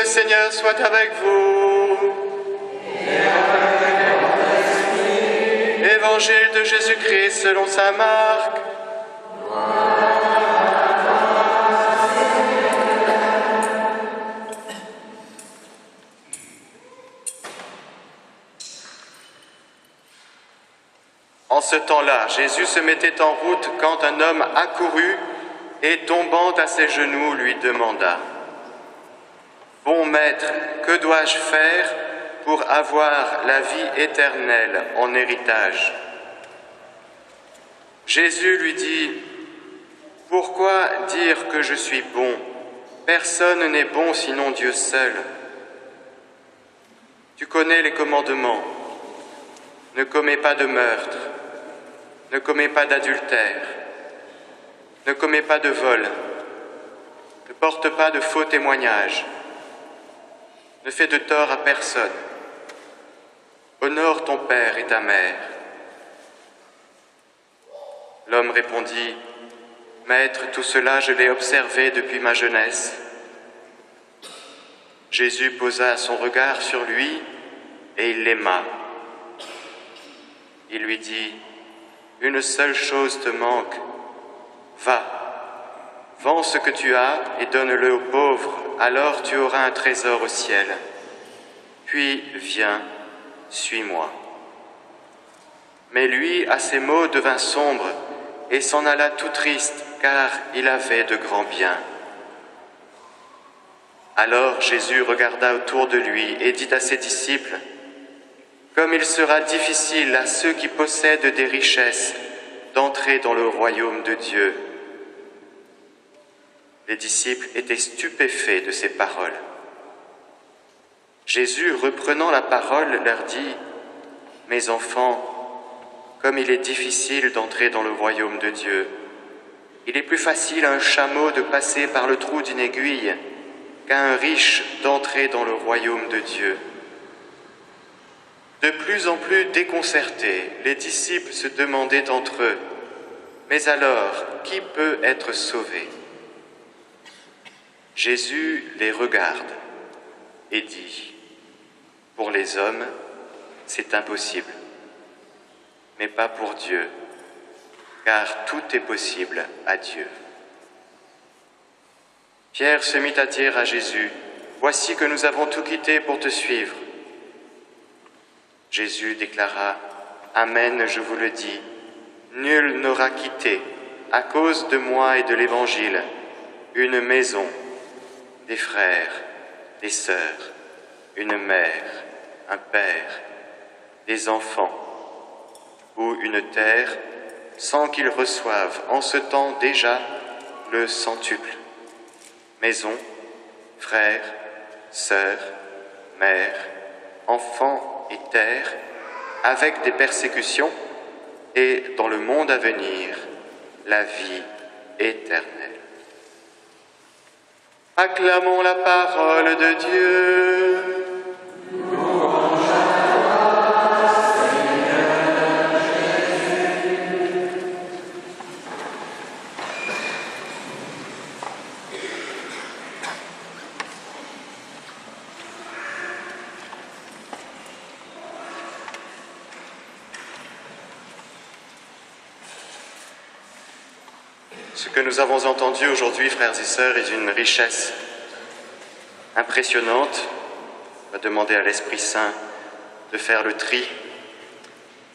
Seigneur soit avec vous. Évangile de Jésus-Christ selon saint Marc. En ce temps-là, Jésus se mettait en route quand un homme accourut et tombant à ses genoux lui demanda : « Bon maître, que dois-je faire pour avoir la vie éternelle en héritage ?» Jésus lui dit : « Pourquoi dire que je suis bon ? Personne n'est bon sinon Dieu seul. Tu connais les commandements. Ne commets pas de meurtre, ne commets pas d'adultère, ne commets pas de vol, ne porte pas de faux témoignages, ne fais de tort à personne, honore ton père et ta mère. » L'homme répondit : « Maître, tout cela je l'ai observé depuis ma jeunesse. » Jésus posa son regard sur lui et il l'aima. Il lui dit : « Une seule chose te manque. Va, vends ce que tu as et donne-le aux pauvres, alors tu auras un trésor au ciel. Puis viens, suis-moi. » Mais lui, à ces mots, devint sombre et s'en alla tout triste, car il avait de grands biens. Alors Jésus regarda autour de lui et dit à ses disciples : « Comme il sera difficile à ceux qui possèdent des richesses d'entrer dans le royaume de Dieu. » Les disciples étaient stupéfaits de ces paroles. Jésus, reprenant la parole, leur dit : « Mes enfants, comme il est difficile d'entrer dans le royaume de Dieu. Il est plus facile à un chameau de passer par le trou d'une aiguille qu'à un riche d'entrer dans le royaume de Dieu. » De plus en plus déconcertés, les disciples se demandaient entre eux : « Mais alors, qui peut être sauvé ?» Jésus les regarde et dit : « Pour les hommes, c'est impossible, mais pas pour Dieu, car tout est possible à Dieu. » Pierre se mit à dire à Jésus : « Voici que nous avons tout quitté pour te suivre. » Jésus déclara : « Amen, je vous le dis, nul n'aura quitté, à cause de moi et de l'Évangile, une maison, des frères, des sœurs, une mère, un père, des enfants, ou une terre, sans qu'ils reçoivent en ce temps déjà le centuple. Maison, frères, sœurs, mères, enfants et terre, avec des persécutions, et dans le monde à venir, la vie éternelle. » Acclamons la parole de Dieu. Ce que nous avons entendu aujourd'hui, frères et sœurs, est d'une richesse impressionnante. On va demander à l'Esprit Saint de faire le tri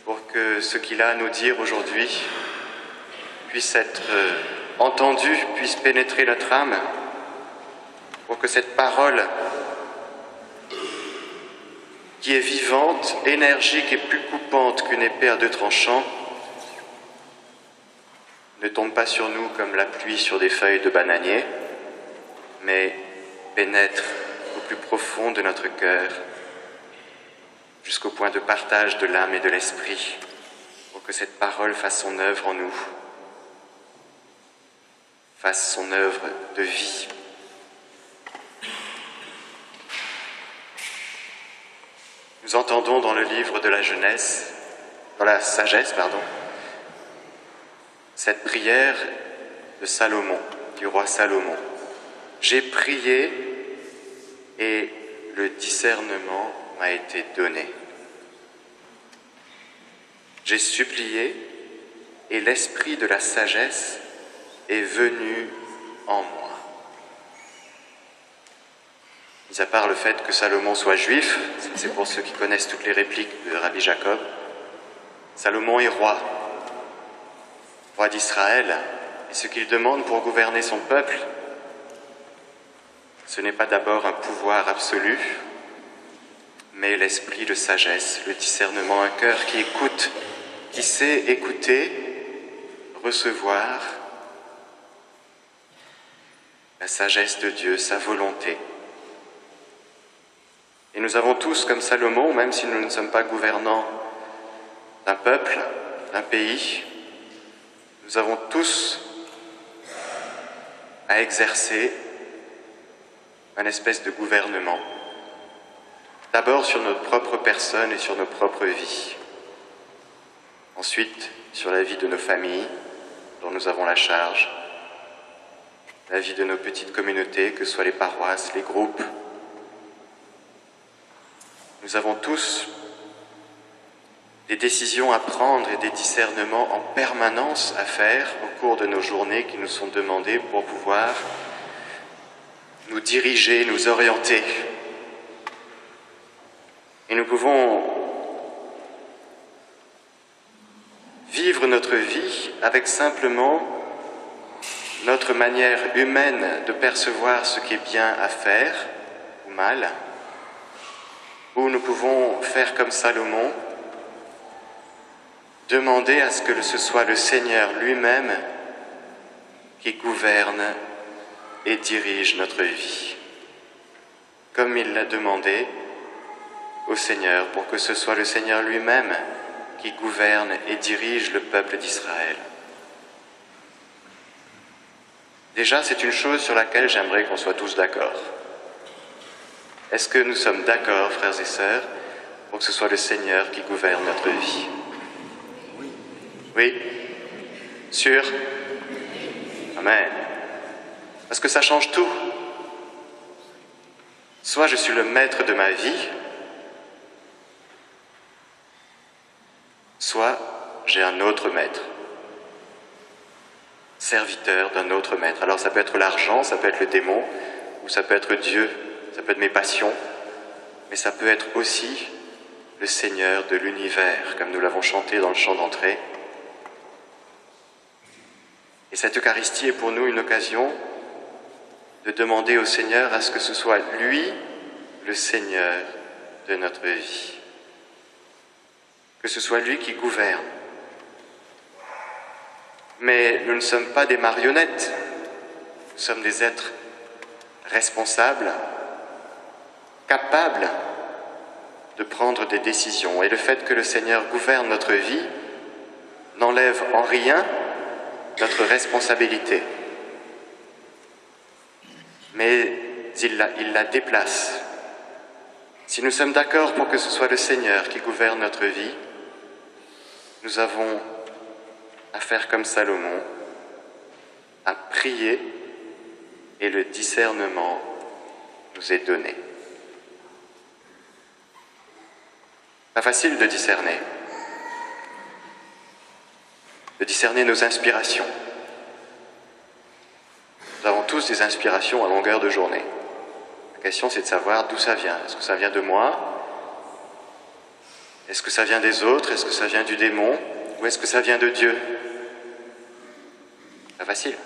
pour que ce qu'il a à nous dire aujourd'hui puisse être entendu, puisse pénétrer notre âme, pour que cette parole qui est vivante, énergique et plus coupante qu'une épée à deux tranchants ne tombe pas sur nous comme la pluie sur des feuilles de bananier, mais pénètre au plus profond de notre cœur, jusqu'au point de partage de l'âme et de l'esprit, pour que cette parole fasse son œuvre en nous, fasse son œuvre de vie. Nous entendons dans le livre de la Sagesse, cette prière de Salomon, du roi Salomon. « J'ai prié et le discernement m'a été donné. J'ai supplié et l'esprit de la sagesse est venu en moi. Mis à part le fait que Salomon soit juif, c'est pour ceux qui connaissent toutes les répliques de Rabbi Jacob, Salomon est roi d'Israël, et ce qu'il demande pour gouverner son peuple, ce n'est pas d'abord un pouvoir absolu, mais l'esprit de sagesse, le discernement, un cœur qui écoute, qui sait écouter, recevoir la sagesse de Dieu, sa volonté. Et nous avons tous, comme Salomon, même si nous ne sommes pas gouvernants d'un peuple, d'un pays, nous avons tous à exercer un espèce de gouvernement. D'abord sur notre propre personne et sur nos propres vies. Ensuite, sur la vie de nos familles, dont nous avons la charge, la vie de nos petites communautés, que ce soit les paroisses, les groupes. Nous avons tous des décisions à prendre et des discernements en permanence à faire au cours de nos journées qui nous sont demandées pour pouvoir nous diriger, nous orienter. Et nous pouvons vivre notre vie avec simplement notre manière humaine de percevoir ce qui est bien à faire ou mal, ou nous pouvons faire comme Salomon, demander à ce que ce soit le Seigneur lui-même qui gouverne et dirige notre vie, comme il l'a demandé au Seigneur, pour que ce soit le Seigneur lui-même qui gouverne et dirige le peuple d'Israël. Déjà, c'est une chose sur laquelle j'aimerais qu'on soit tous d'accord. Est-ce que nous sommes d'accord, frères et sœurs, pour que ce soit le Seigneur qui gouverne notre vie? Oui? Sûr? Amen. Parce que ça change tout. Soit je suis le maître de ma vie, soit j'ai un autre maître, serviteur d'un autre maître. Alors ça peut être l'argent, ça peut être le démon, ou ça peut être Dieu, ça peut être mes passions, mais ça peut être aussi le Seigneur de l'univers, comme nous l'avons chanté dans le chant d'entrée. Et cette Eucharistie est pour nous une occasion de demander au Seigneur à ce que ce soit lui le Seigneur de notre vie. Que ce soit lui qui gouverne. Mais nous ne sommes pas des marionnettes, nous sommes des êtres responsables, capables de prendre des décisions. Et le fait que le Seigneur gouverne notre vie n'enlève en rien notre responsabilité. Mais il la déplace. Si nous sommes d'accord pour que ce soit le Seigneur qui gouverne notre vie, nous avons à faire comme Salomon, à prier, et le discernement nous est donné. Pas facile de discerner nos inspirations. Nous avons tous des inspirations à longueur de journée. La question, c'est de savoir d'où ça vient. Est-ce que ça vient de moi? Est-ce que ça vient des autres? Est-ce que ça vient du démon? Ou est-ce que ça vient de Dieu? Pas facile.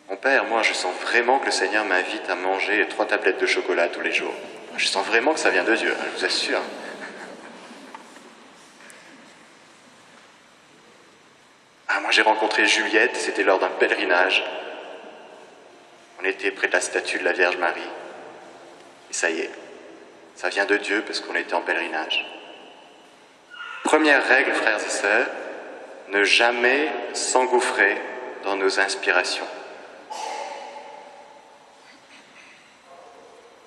Mon père, moi, je sens vraiment que le Seigneur m'invite à manger 3 tablettes de chocolat tous les jours. Je sens vraiment que ça vient de Dieu, je vous assure. Moi, j'ai rencontré Juliette, c'était lors d'un pèlerinage. On était près de la statue de la Vierge Marie. Et ça y est, ça vient de Dieu parce qu'on était en pèlerinage. Première règle, frères et sœurs, ne jamais s'engouffrer dans nos inspirations.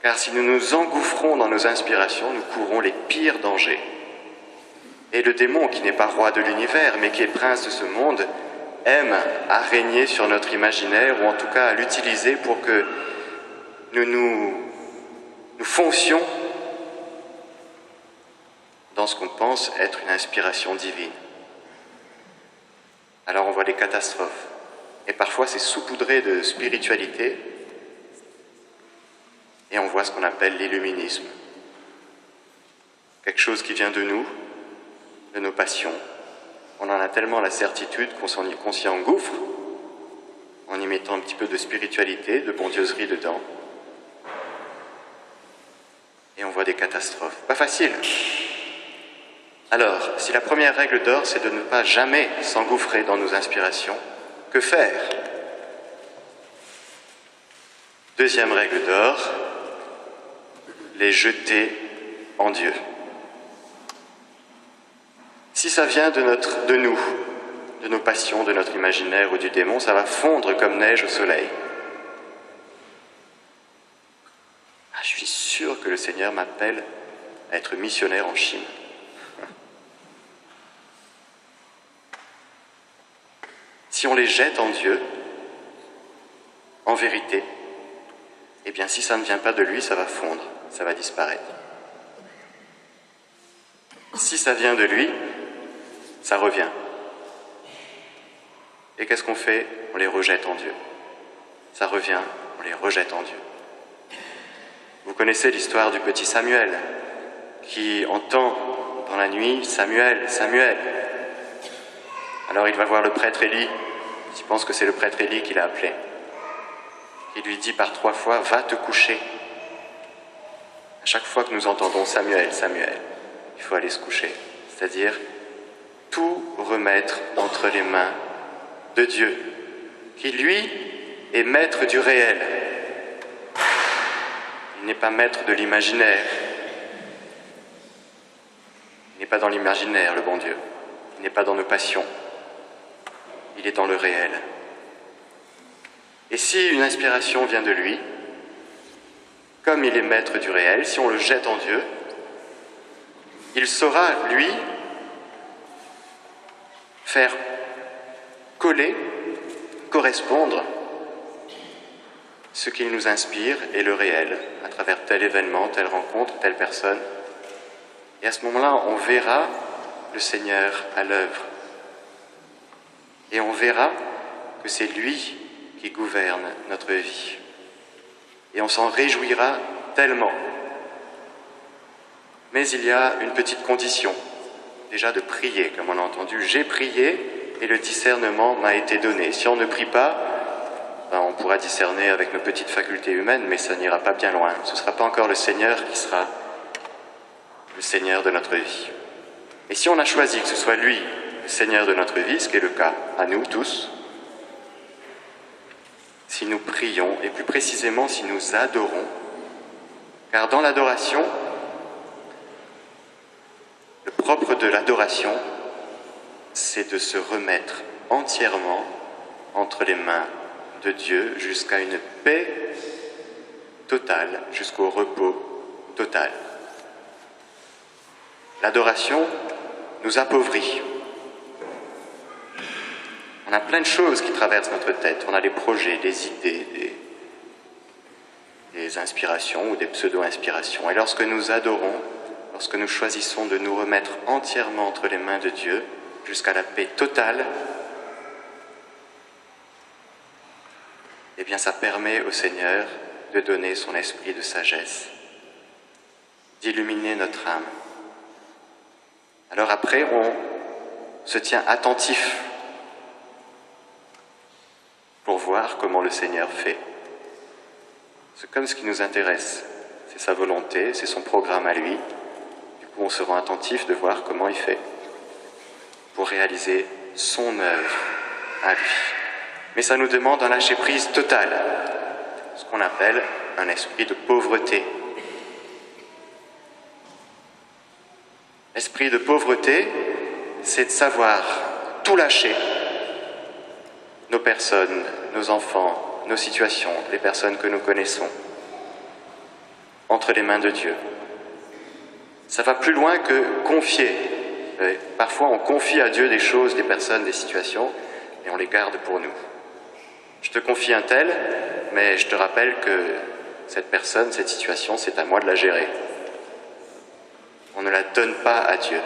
Car si nous nous engouffrons dans nos inspirations, nous courons les pires dangers. Et le démon, qui n'est pas roi de l'univers, mais qui est prince de ce monde, aime à régner sur notre imaginaire, ou en tout cas à l'utiliser pour que nous foncions dans ce qu'on pense être une inspiration divine. Alors on voit des catastrophes. Et parfois c'est saupoudré de spiritualité. Et on voit ce qu'on appelle l'illuminisme. Quelque chose qui vient de nous, de nos passions. On en a tellement la certitude qu'on s'y engouffre, en y mettant un petit peu de spiritualité, de bondieuserie dedans. Et on voit des catastrophes. Pas facile. Alors, si la première règle d'or, c'est de ne pas jamais s'engouffrer dans nos inspirations, que faire? Deuxième règle d'or, les jeter en Dieu. Si ça vient de nous, de nos passions, de notre imaginaire ou du démon, ça va fondre comme neige au soleil. Je suis sûr que le Seigneur m'appelle à être missionnaire en Chine. Si on les jette en Dieu, en vérité, eh bien si ça ne vient pas de lui, ça va fondre, ça va disparaître. Si ça vient de lui, ça revient. Et qu'est-ce qu'on fait? On les rejette en Dieu. Ça revient, on les rejette en Dieu. Vous connaissez l'histoire du petit Samuel, qui entend dans la nuit « Samuel, Samuel ». Alors il va voir le prêtre Élie, il pense que c'est le prêtre Élie qui l'a appelé. Il lui dit par 3 fois « Va te coucher ». À chaque fois que nous entendons « Samuel, Samuel », il faut aller se coucher. C'est-à-dire tout remettre entre les mains de Dieu, qui lui est maître du réel. Il n'est pas maître de l'imaginaire. Il n'est pas dans l'imaginaire, le bon Dieu. Il n'est pas dans nos passions. Il est dans le réel. Et si une inspiration vient de lui, comme il est maître du réel, si on le jette en Dieu, il saura, lui, faire coller, correspondre ce qu'il nous inspire et le réel, à travers tel événement, telle rencontre, telle personne. Et à ce moment-là, on verra le Seigneur à l'œuvre. Et on verra que c'est lui qui gouverne notre vie. Et on s'en réjouira tellement. Mais il y a une petite condition, déjà de prier, comme on a entendu. J'ai prié et le discernement m'a été donné. Si on ne prie pas, on pourra discerner avec nos petites facultés humaines, mais ça n'ira pas bien loin. Ce ne sera pas encore le Seigneur qui sera le Seigneur de notre vie. Et si on a choisi que ce soit lui, le Seigneur de notre vie, ce qui est le cas à nous tous, si nous prions, et plus précisément si nous adorons, car dans l'adoration, le propre de l'adoration, c'est de se remettre entièrement entre les mains de Dieu jusqu'à une paix totale, jusqu'au repos total. L'adoration nous appauvrit. On a plein de choses qui traversent notre tête. On a des projets, des idées, des inspirations ou des pseudo-inspirations. Et lorsque nous adorons, lorsque nous choisissons de nous remettre entièrement entre les mains de Dieu, jusqu'à la paix totale, eh bien ça permet au Seigneur de donner son esprit de sagesse, d'illuminer notre âme. Alors après, on se tient attentif pour voir comment le Seigneur fait. C'est comme ce qui nous intéresse, c'est sa volonté, c'est son programme à lui. Du coup, on se rend attentif de voir comment il fait pour réaliser son œuvre à lui. Mais ça nous demande un lâcher-prise total, ce qu'on appelle un esprit de pauvreté. L'esprit de pauvreté, c'est de savoir tout lâcher. Nos personnes, nos enfants, nos situations, les personnes que nous connaissons, entre les mains de Dieu. Ça va plus loin que confier. Parfois, on confie à Dieu des choses, des personnes, des situations, et on les garde pour nous. Je te confie un tel, mais je te rappelle que cette personne, cette situation, c'est à moi de la gérer. On ne la donne pas à Dieu.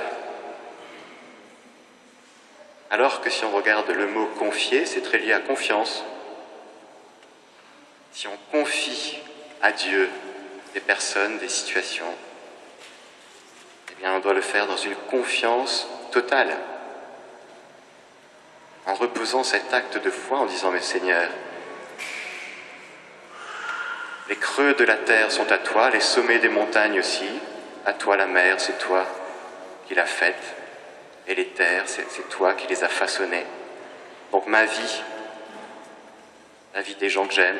Alors que si on regarde le mot « confier », c'est très lié à confiance. Si on confie à Dieu des personnes, des situations, eh bien on doit le faire dans une confiance totale, en reposant cet acte de foi en disant « Mais Seigneur, les creux de la terre sont à toi, les sommets des montagnes aussi, à toi la mer, c'est toi qui l'as faite, et les terres, c'est toi qui les as façonnées. Donc ma vie, la vie des gens que j'aime,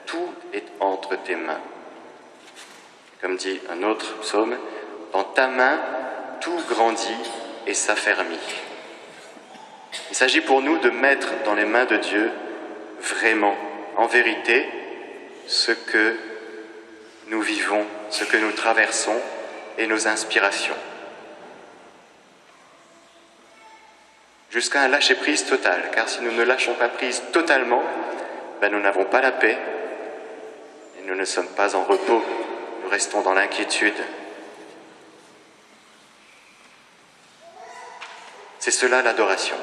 tout est entre tes mains. » Comme dit un autre psaume, « Dans ta main, tout grandit et s'affermit. » Il s'agit pour nous de mettre dans les mains de Dieu vraiment, en vérité, ce que nous vivons, ce que nous traversons et nos inspirations. Jusqu'à un lâcher-prise total, car si nous ne lâchons pas prise totalement, nous n'avons pas la paix et nous ne sommes pas en repos, nous restons dans l'inquiétude. C'est cela l'adoration.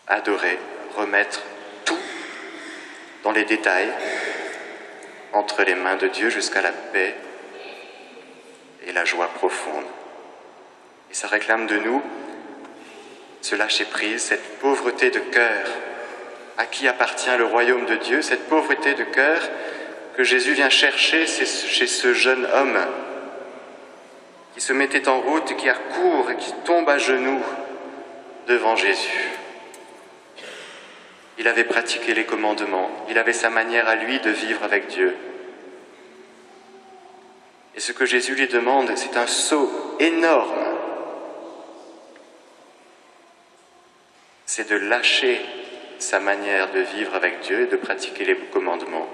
Adorer, remettre tout dans les détails, entre les mains de Dieu jusqu'à la paix et la joie profonde. Et ça réclame de nous ce lâcher-prise, cette pauvreté de cœur. À qui appartient le royaume de Dieu, cette pauvreté de cœur que Jésus vient chercher chez ce jeune homme qui se mettait en route et qui accourt et qui tombe à genoux devant Jésus. Il avait pratiqué les commandements, il avait sa manière à lui de vivre avec Dieu. Et ce que Jésus lui demande, c'est un saut énorme. C'est de lâcher sa manière de vivre avec Dieu et de pratiquer les commandements,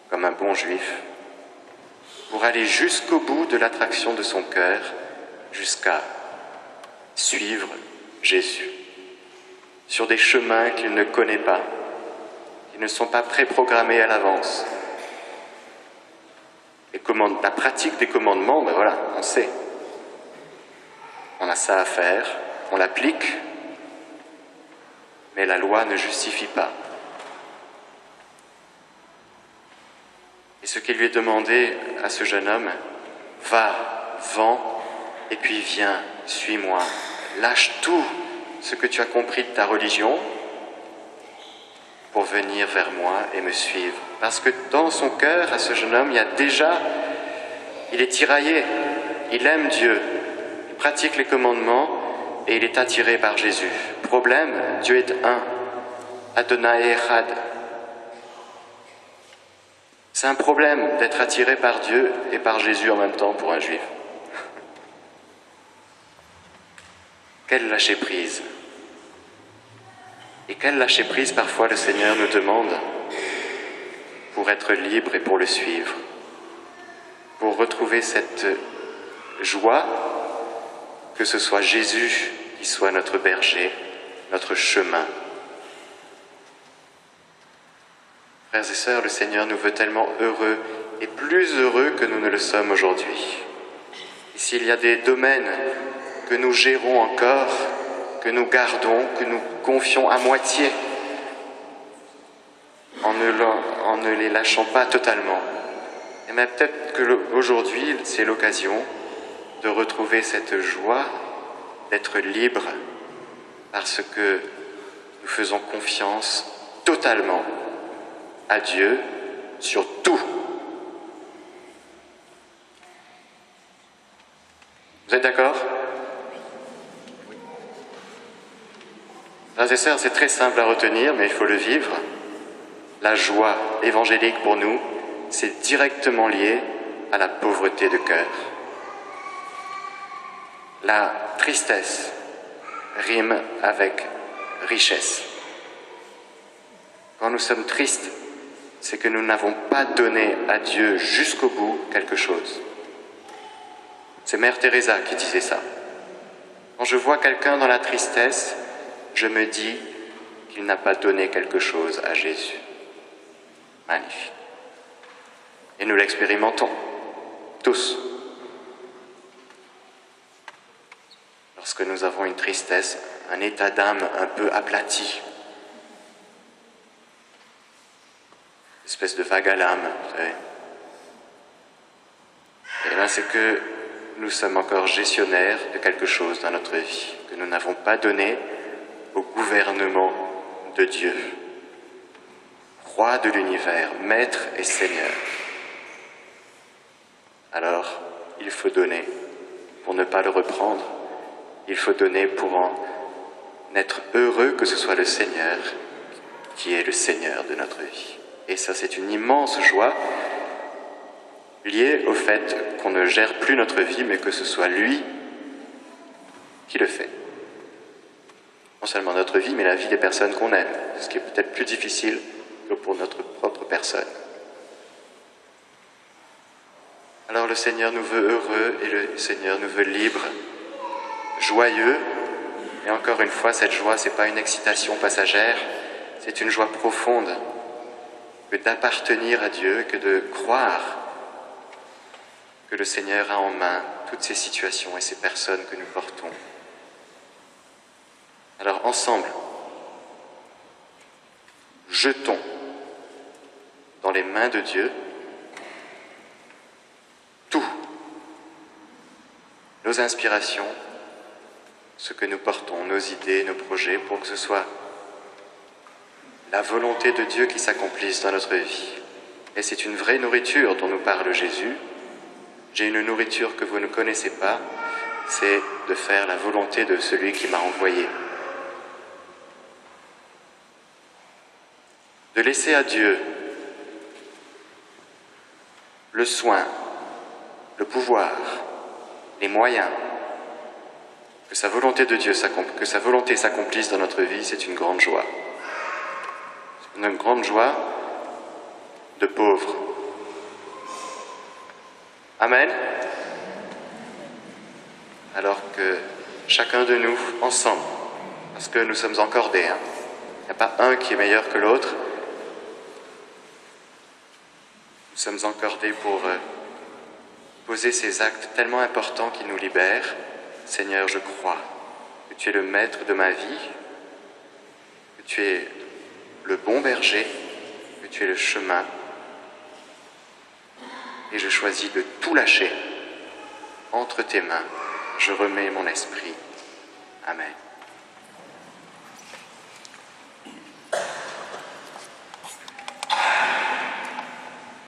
comme un bon juif, pour aller jusqu'au bout de l'attraction de son cœur, jusqu'à suivre Jésus, sur des chemins qu'il ne connaît pas, qui ne sont pas préprogrammés à l'avance. La pratique des commandements, voilà, on sait. On a ça à faire, on l'applique, mais la loi ne justifie pas. Et ce qui lui est demandé à ce jeune homme, va, vends, et puis viens, suis-moi. Lâche tout ce que tu as compris de ta religion pour venir vers moi et me suivre. Parce que dans son cœur, à ce jeune homme, il est tiraillé, il aime Dieu, il pratique les commandements et il est attiré par Jésus. Problème, Dieu est un, Adonai Echad. C'est un problème d'être attiré par Dieu et par Jésus en même temps pour un juif. Quel lâcher-prise! Et quel lâcher-prise parfois le Seigneur nous demande pour être libre et pour le suivre, pour retrouver cette joie, que ce soit Jésus qui soit notre berger, notre chemin. Frères et sœurs, le Seigneur nous veut tellement heureux et plus heureux que nous ne le sommes aujourd'hui. Et s'il y a des domaines que nous gérons encore, que nous gardons, que nous confions à moitié, en ne les lâchant pas totalement, et même peut-être qu'aujourd'hui, c'est l'occasion de retrouver cette joie d'être libre parce que nous faisons confiance totalement à Dieu sur tout. Vous êtes d'accord? Frères et sœurs, c'est très simple à retenir, mais il faut le vivre. La joie évangélique pour nous, c'est directement lié à la pauvreté de cœur. La tristesse rime avec richesse. Quand nous sommes tristes, c'est que nous n'avons pas donné à Dieu jusqu'au bout quelque chose. C'est Mère Teresa qui disait ça. Quand je vois quelqu'un dans la tristesse, je me dis qu'il n'a pas donné quelque chose à Jésus. Magnifique. Et nous l'expérimentons, tous. Lorsque nous avons une tristesse, un état d'âme un peu aplati, une espèce de vague à l'âme, vous savez. Et bien c'est que nous sommes encore gestionnaires de quelque chose dans notre vie, que nous n'avons pas donné au gouvernement de Dieu, roi de l'univers, maître et seigneur. Alors, il faut donner pour ne pas le reprendre. Il faut donner pour en être heureux que ce soit le Seigneur qui est le Seigneur de notre vie. Et ça, c'est une immense joie liée au fait qu'on ne gère plus notre vie, mais que ce soit lui qui le fait. Non seulement notre vie, mais la vie des personnes qu'on aime, ce qui est peut-être plus difficile que pour notre propre personne. Alors le Seigneur nous veut heureux et le Seigneur nous veut libres, joyeux. Et encore une fois, cette joie, ce n'est pas une excitation passagère, c'est une joie profonde que d'appartenir à Dieu, que de croire que le Seigneur a en main toutes ces situations et ces personnes que nous portons. Alors ensemble, jetons dans les mains de Dieu tout, nos inspirations, ce que nous portons, nos idées, nos projets, pour que ce soit la volonté de Dieu qui s'accomplisse dans notre vie. Et c'est une vraie nourriture dont nous parle Jésus. J'ai une nourriture que vous ne connaissez pas, c'est de faire la volonté de celui qui m'a envoyé. De laisser à Dieu le soin, le pouvoir, les moyens, que sa volonté de Dieu que sa volonté s'accomplisse dans notre vie, c'est une grande joie. C'est une grande joie de pauvres. Amen. Alors que chacun de nous, ensemble, parce que nous sommes encordés, il n'y a pas un qui est meilleur que l'autre, nous sommes encordés pour poser ces actes tellement importants qui nous libèrent. Seigneur, je crois que tu es le maître de ma vie, que tu es le bon berger, que tu es le chemin. Et je choisis de tout lâcher entre tes mains. Je remets mon esprit. Amen.